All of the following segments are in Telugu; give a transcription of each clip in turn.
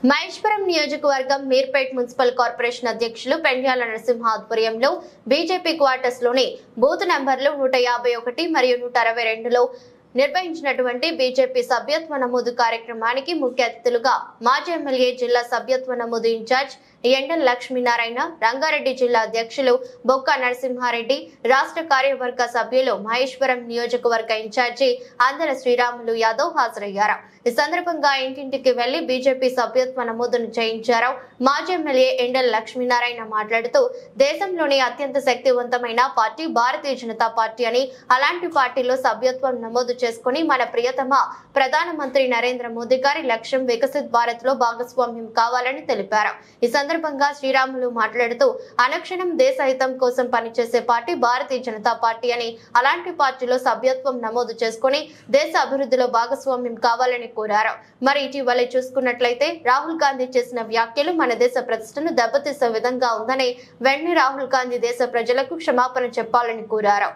మహేశ్వరం నియోజకవర్గం మీర్పేట్ మున్సిపల్ కార్పొరేషన్ అధ్యక్షులు పెండ్యాల నరసింహ ఆధ్వర్యంలో బీజేపీ క్వార్టర్స్ లోని బూత్ నంబర్లు 151 మరియు 162లో నిర్వహించినటువంటి బీజేపీ సభ్యత్వ నమోదు కార్యక్రమానికి ముఖ్య అతిథులుగా మాజీ ఎమ్మెల్యే జిల్లా సభ్యత్వ నమోదు ఇన్ఛార్జ్ ఎండల్ లక్ష్మీనారాయణ, రంగారెడ్డి జిల్లా అధ్యక్షులు బొక్క నరసింహారెడ్డి, రాష్ట్ర కార్యవర్గ సభ్యులు మహేశ్వరం నియోజకవర్గ ఇన్ఛార్జి అందర శ్రీరాములు యాదవ్ హాజరయ్యారు. ఈ సందర్భంగా ఇంటింటికి వెళ్లి బీజేపీ సభ్యత్వ నమోదును చేయించారు. మాజీ ఎమ్మెల్యే ఎండల్ లక్ష్మీనారాయణ మాట్లాడుతూ దేశంలోని అత్యంత శక్తివంతమైన పార్టీ భారతీయ జనతా పార్టీ అని, అలాంటి పార్టీలో సభ్యత్వం నమోదు చేసుకుని మన ప్రియతమ ప్రధానమంత్రి నరేంద్ర మోదీ గారి లక్ష్యం వికసిత్ భారత్ లో భాగస్వామ్యం కావాలని తెలిపారు. ఈ సందర్భంగా శ్రీరాములు మాట్లాడుతూ అనుక్షణం దేశ హితం కోసం పనిచేసే పార్టీ భారతీయ జనతా పార్టీ అని, అలాంటి పార్టీలో సభ్యత్వం నమోదు చేసుకుని దేశ అభివృద్ధిలో భాగస్వామ్యం కావాలని కోరారు. మరి ఇటీవల చూసుకున్నట్లయితే రాహుల్ గాంధీ చేసిన వ్యాఖ్యలు మన దేశ ప్రతిష్టను దెబ్బతీసే విధంగా ఉందని, వెంటనే రాహుల్ గాంధీ దేశ ప్రజలకు క్షమాపణ చెప్పాలని కోరారు.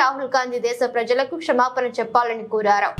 రాహుల్ గాంధీ దేశ ప్రజలకు క్షమాపణ చెప్పాలని కోరారు.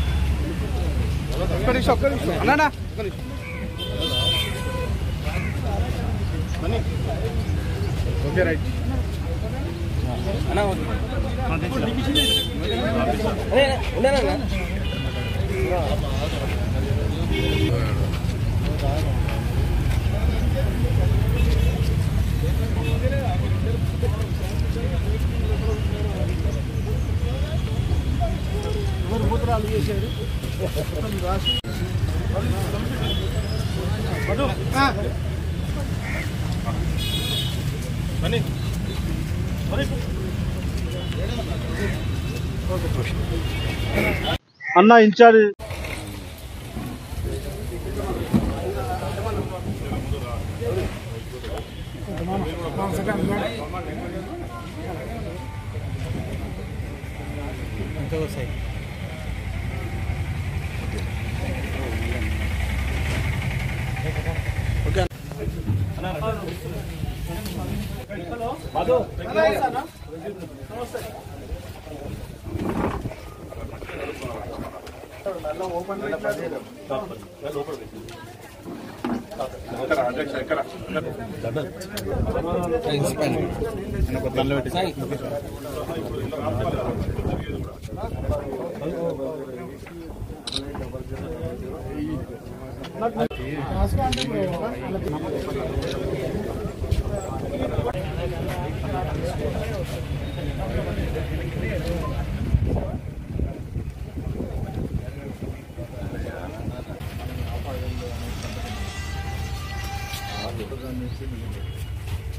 అన్న ఇన్ఛార్జ్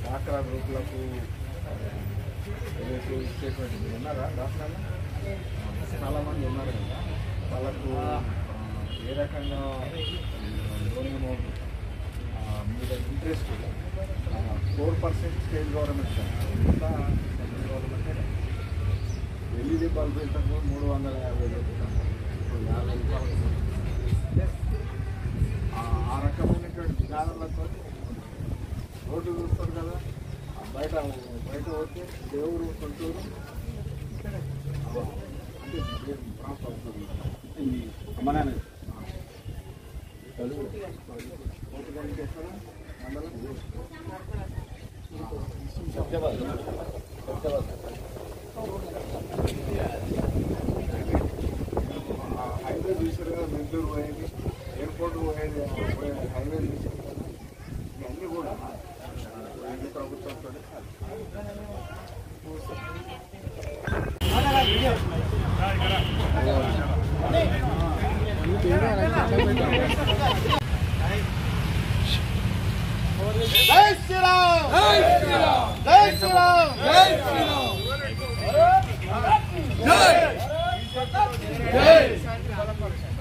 డాక్రా గ్రూపులకు ఇచ్చేటువంటి ఉన్నారా డాక్టర్లు చాలామంది ఉన్నారు కదా, వాళ్ళకు ఏ రకంగా లోన్ అమౌంట్ మీద ఇంట్రెస్ట్ 4% స్టేట్ గవర్నమెంట్ ఇంకా సెంట్రల్ గవర్నమెంట్ ఎల్ఈడి బల్బు ఇంతకు 350 రూపాయలు, 50 రూపాయలు. ఆ రకమైనటువంటి విధానాలతో రోడ్డు చూస్తారు కదా, బయట పోతే దేవుడు సొంతూరు అంటే అమ్మనాన్న హైవే చూసారు కదా, మెంటూరు పోయేది, ఎయిర్పోర్ట్ పోయేది, హైవే చూసారు కదా, ఇవన్నీ కూడా ప్రభుత్వంతో జై శ్రీరామ్, జై శ్రీరామ్, జై శ్రీరామ్, జై శ్రీరామ్, జై జై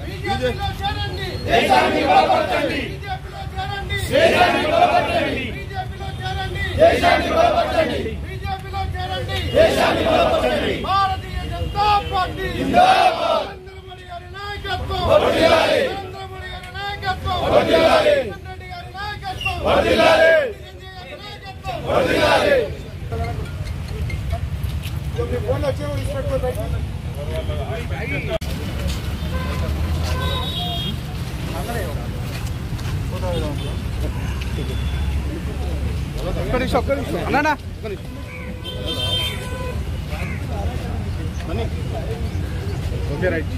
బీజేపీలో చేరండి, దేశాన్ని బలపరచండి, బీజేపీలో చేరండి, దేశాన్ని బలపరచండి, బీజేపీలో చేరండి, దేశాన్ని బలపరచండి, బీజేపీలో చేరండి, దేశాన్ని బలపరచండి. భారతీయ జనతా పార్టీ జిందాబాద్. నరేంద్ర మోడీ గారి నాయకత్వం వర్ధిల్లాలి, నరేంద్ర మోడీ గారి నాయకత్వం వర్ధిల్లాలి, రెడ్డి గారి నాయకత్వం వర్ధిల్లాలి, గారి నాయకత్వం వర్ధిల్లాలి. మీ ఫోన్ వచ్చేవో ఇన్స్పెక్టర్ అందరూ ఓకే రైట్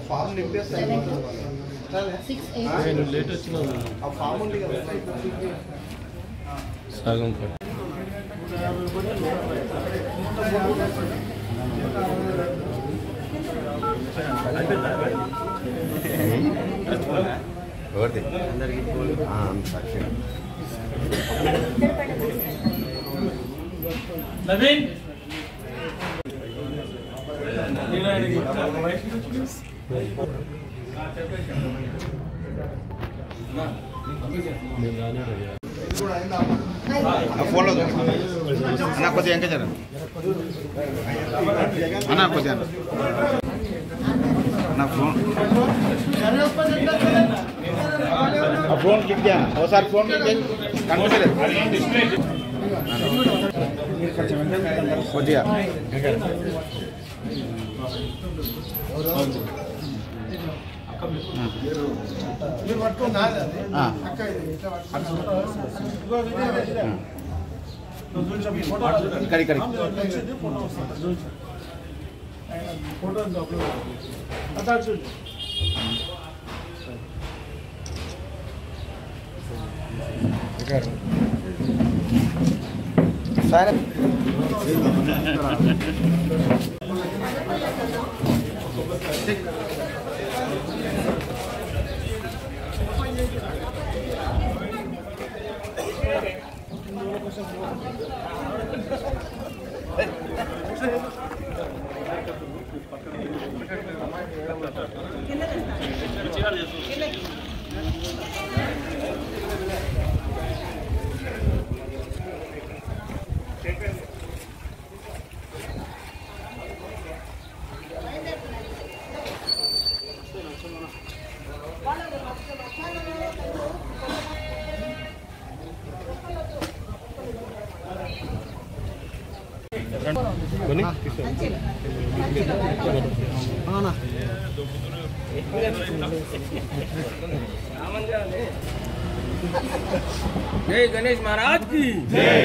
ఫామ్ నింపేస్తాను లేట్ వచ్చిన ఫామ్ ఉంది కదా సగం నవీన్ ఫోన్లో అన్న కొద్దిగా ఇంకా జర అన్న కొద్దిగా నా ఫోన్ ఫోన్ క్లిక్ చేయాలి ఒకసారి ఫోన్ క్లిక్ చేసి కనిపించలేదు కొద్దిగా ఇక్కడ ఇక్కడ సరే जय गणेश महाराज की जय।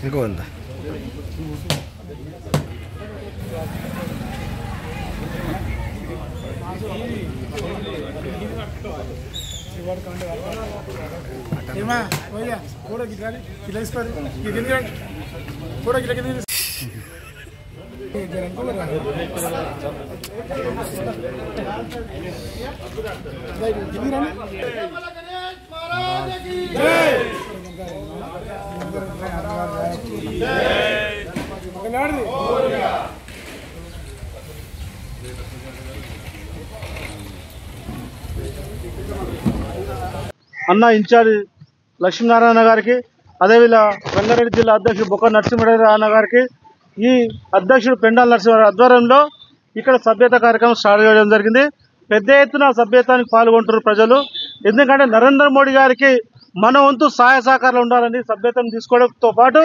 ఇంకో ఉందా అన్న ఇన్ఛార్జ్ లక్ష్మీనారాయణ గారికి, అదేవిధంగా రంగారెడ్డి జిల్లా అధ్యక్షుడు బొక్క నరసింహారెడ్డి అన్న గారికి, ఈ అధ్యక్షుడు పెండాల నరసింహారెడ్డి ఆధ్వర్యంలో ఇక్కడ సభ్యత కార్యక్రమం స్టార్ట్ చేయడం జరిగింది. పెద్ద ఎత్తున సభ్యతానికి పాల్గొంటున్నారు ప్రజలు. ఎందుకంటే నరేంద్ర మోడీ గారికి మన వంతు సహాయ సహకారాలు ఉండాలని సభ్యతను తీసుకోవడంతో పాటు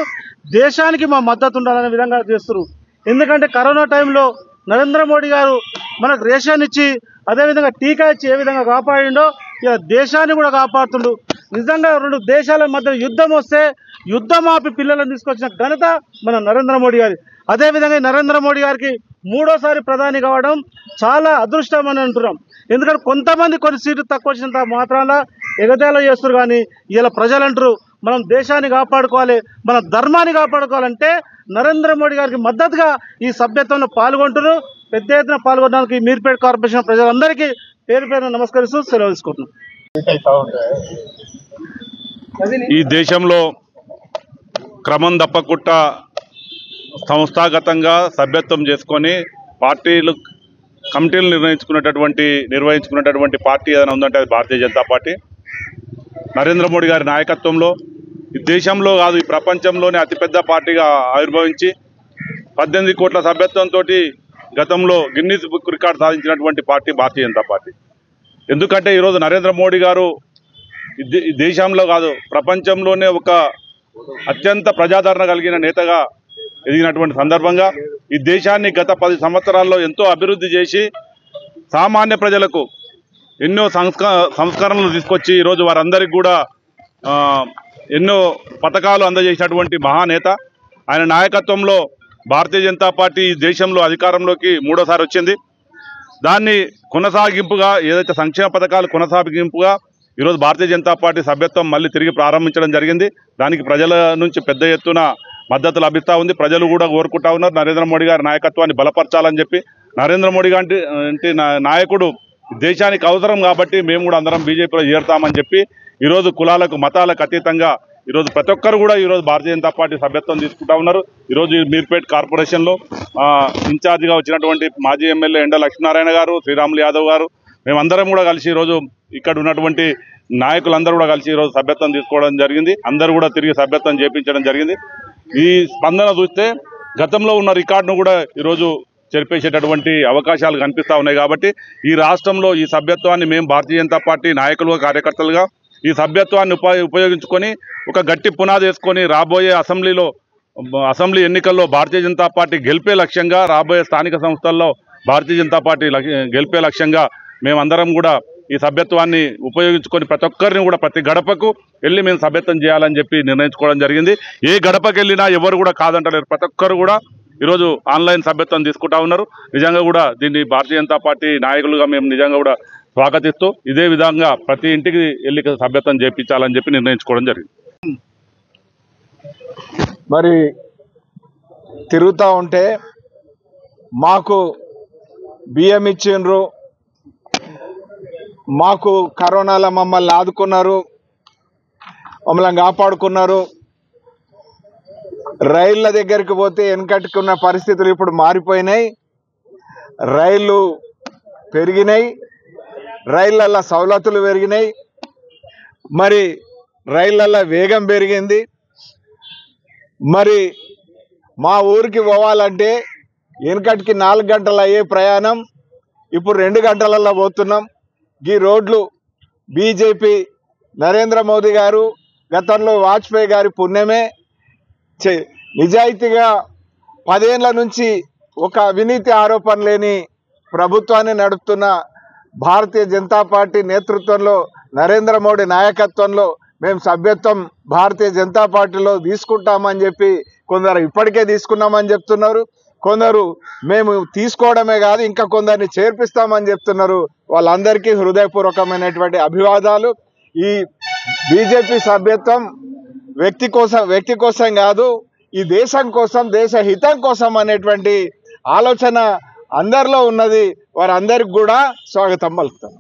దేశానికి మా మద్దతు ఉండాలనే విధంగా చేస్తున్నారు. ఎందుకంటే కరోనా టైంలో నరేంద్ర మోడీ గారు మనకు రేషన్ ఇచ్చి అదేవిధంగా టీకా ఇచ్చి ఏ విధంగా కాపాడిండో ఇలా దేశాన్ని కూడా కాపాడుతుండు. నిజంగా రెండు దేశాల మధ్య యుద్ధం వస్తే యుద్ధం ఆపి పిల్లలను తీసుకొచ్చిన ఘనత మన నరేంద్ర మోడీ గారి. అదేవిధంగా నరేంద్ర మోడీ గారికి మూడోసారి ప్రధాని కావడం చాలా అదృష్టం అని అంటున్నాం. ఎందుకంటే కొంతమంది కొన్ని సీట్లు తక్కువ వచ్చినంత మాత్రాన ఎగతాళి చేస్తారు, కానీ ఇలా ప్రజలు అంటారు మనం దేశాన్ని కాపాడుకోవాలి, మన ధర్మాన్ని కాపాడుకోవాలంటే నరేంద్ర మోడీ గారికి మద్దతుగా ఈ సభ్యత్వంలో పాల్గొంటున్నారు. పెద్ద ఎత్తున పాల్గొనడానికి మీర్పేట కార్పొరేషన్ ప్రజలందరికీ పేరు పేరున నమస్కరిస్తూ సెలవు తీసుకుంటున్నాం. ఈ దేశంలో క్రమం తప్పకుండా సంస్థాగతంగా సభ్యత్వం చేసుకొని కమిటీలు నిర్వహించుకున్నటువంటి పార్టీ ఏదైనా ఉందంటే అది భారతీయ జనతా పార్టీ. నరేంద్ర మోడీ గారి నాయకత్వంలో ఈ దేశంలో కాదు ఈ ప్రపంచంలోనే అతిపెద్ద పార్టీగా ఆవిర్భవించి 18 కోట్ల సభ్యత్వంతో గతంలో గిన్నీస్ బుక్ రికార్డు సాధించినటువంటి పార్టీ భారతీయ జనతా పార్టీ. ఎందుకంటే ఈరోజు నరేంద్ర మోడీ గారు ఈ దేశంలో కాదు ప్రపంచంలోనే ఒక అత్యంత ప్రజాదరణ కలిగిన నేతగా ఎదిగినటువంటి సందర్భంగా ఈ దేశాన్ని గత 10 సంవత్సరాల్లో ఎంతో అభివృద్ధి చేసి సామాన్య ప్రజలకు ఎన్నో సంస్కరణలు తీసుకొచ్చి ఈరోజు వారందరికీ కూడా ఎన్నో పథకాలు అందజేసినటువంటి మహానేత. ఆయన నాయకత్వంలో భారతీయ జనతా పార్టీ ఈ దేశంలో అధికారంలోకి 3వ వచ్చింది. దాన్ని కొనసాగింపుగా ఏదైతే సంక్షేమ పథకాలు కొనసాగింపుగా ఈరోజు భారతీయ జనతా పార్టీ సభ్యత్వం మళ్ళీ తిరిగి ప్రారంభించడం జరిగింది. దానికి ప్రజల నుంచి పెద్ద ఎత్తున మద్దతు లభిస్తూ ఉంది. ప్రజలు కూడా కోరుకుంటా ఉన్నారు నరేంద్ర మోడీ గారి నాయకత్వాన్ని బలపరచాలని చెప్పి. నరేంద్ర మోడీ గారి నాయకుడు దేశానికి అవసరం కాబట్టి మేము కూడా అందరం బీజేపీలో చేరుతామని చెప్పి ఈరోజు కులాలకు మతాలకు అతీతంగా ఈరోజు ప్రతి ఒక్కరు కూడా ఈరోజు భారతీయ జనతా పార్టీ సభ్యత్వం తీసుకుంటా ఉన్నారు. ఈరోజు మీర్పేట్ కార్పొరేషన్లో ఇన్ఛార్జిగా వచ్చినటువంటి మాజీ ఎమ్మెల్యే ఎండ లక్ష్మీనారాయణ గారు, శ్రీరాములు యాదవ్ గారు, మేమందరం కూడా కలిసి ఈరోజు ఇక్కడ ఉన్నటువంటి నాయకులందరూ కూడా కలిసి ఈరోజు సభ్యత్వం తీసుకోవడం జరిగింది. అందరూ కూడా తిరిగి సభ్యత్వం చేయించడం జరిగింది. ఈ స్పందన చూస్తే గతంలో ఉన్న రికార్డును కూడా ఈరోజు చెరిపేసేటటువంటి అవకాశాలు కనిపిస్తూ ఉన్నాయి. కాబట్టి ఈ రాష్ట్రంలో ఈ సభ్యత్వాన్ని మేము భారతీయ జనతా పార్టీ నాయకులుగా కార్యకర్తలుగా ఈ సభ్యత్వాన్ని ఉపయోగించుకొని ఒక గట్టి పునాది వేసుకొని రాబోయే అసెంబ్లీ ఎన్నికల్లో భారతీయ జనతా పార్టీ గెలిపే లక్ష్యంగా, రాబోయే స్థానిక సంస్థల్లో భారతీయ జనతా పార్టీ గెలిపే లక్ష్యంగా మేమందరం కూడా ఈ సభ్యత్వాన్ని ఉపయోగించుకొని ప్రతి ఒక్కరిని కూడా ప్రతి గడపకు వెళ్ళి మేము సభ్యత్వం చేయాలని చెప్పి నిర్ణయించుకోవడం జరిగింది. ఏ గడపకి వెళ్ళినా ఎవరు కూడా కాదంటలేరు. ప్రతి ఒక్కరు కూడా ఈరోజు ఆన్లైన్ సభ్యత్వం తీసుకుంటా ఉన్నారు. నిజంగా కూడా దీన్ని భారతీయ జనతా పార్టీ నాయకులుగా మేము నిజంగా కూడా స్వాగతిస్తూ ఇదే విధంగా ప్రతి ఇంటికి వెళ్ళి సభ్యత్వం చేయించాలని చెప్పి నిర్ణయించుకోవడం జరిగింది. మరి తిరుగుతూ ఉంటే మాకు బియ్యం ఇచ్చిండ్రు, మాకు కరోనాలో మమ్మల్ని ఆదుకున్నారు, మమ్మల్ని కాపాడుకున్నారు. రైళ్ళ దగ్గరికి పోతే వెనకట్టుకున్న పరిస్థితులు ఇప్పుడు మారిపోయినాయి. రైళ్ళు పెరిగినాయి, రైళ్ళల్లో సౌలతులు పెరిగినాయి, మరి రైళ్ళల్లో వేగం పెరిగింది. మరి మా ఊరికి పోవాలంటే వెనకటికి 4 గంటలు అయ్యే ప్రయాణం ఇప్పుడు 2 గంటలలో పోతున్నాం. ఈ రోడ్లు బీజేపీ నరేంద్ర మోదీ గారు గతంలో వాజ్పేయి గారి పుణ్యమే. నిజాయితీగా 10 ఏళ్ల నుంచి ఒక అవినీతి ఆరోపణ లేని ప్రభుత్వాన్ని నడుపుతున్న భారతీయ జనతా పార్టీ నేతృత్వంలో నరేంద్ర మోడీ నాయకత్వంలో మేము సభ్యత్వం భారతీయ జనతా పార్టీలో తీసుకుంటామని చెప్పి కొందరు ఇప్పటికే తీసుకున్నామని చెప్తున్నారు. కొందరు మేము తీసుకోవడమే కాదు ఇంకా కొందరిని చేర్పిస్తామని చెప్తున్నారు. వాళ్ళందరికీ హృదయపూర్వకమైనటువంటి అభివాదాలు. ఈ బీజేపీ సభ్యత్వం వ్యక్తి కోసం కాదు, ఈ దేశం కోసం, దేశ హితం కోసం అనేటువంటి ఆలోచన అందరిలో ఉన్నది. వారందరికి కూడా స్వాగతం పలుకుతాం.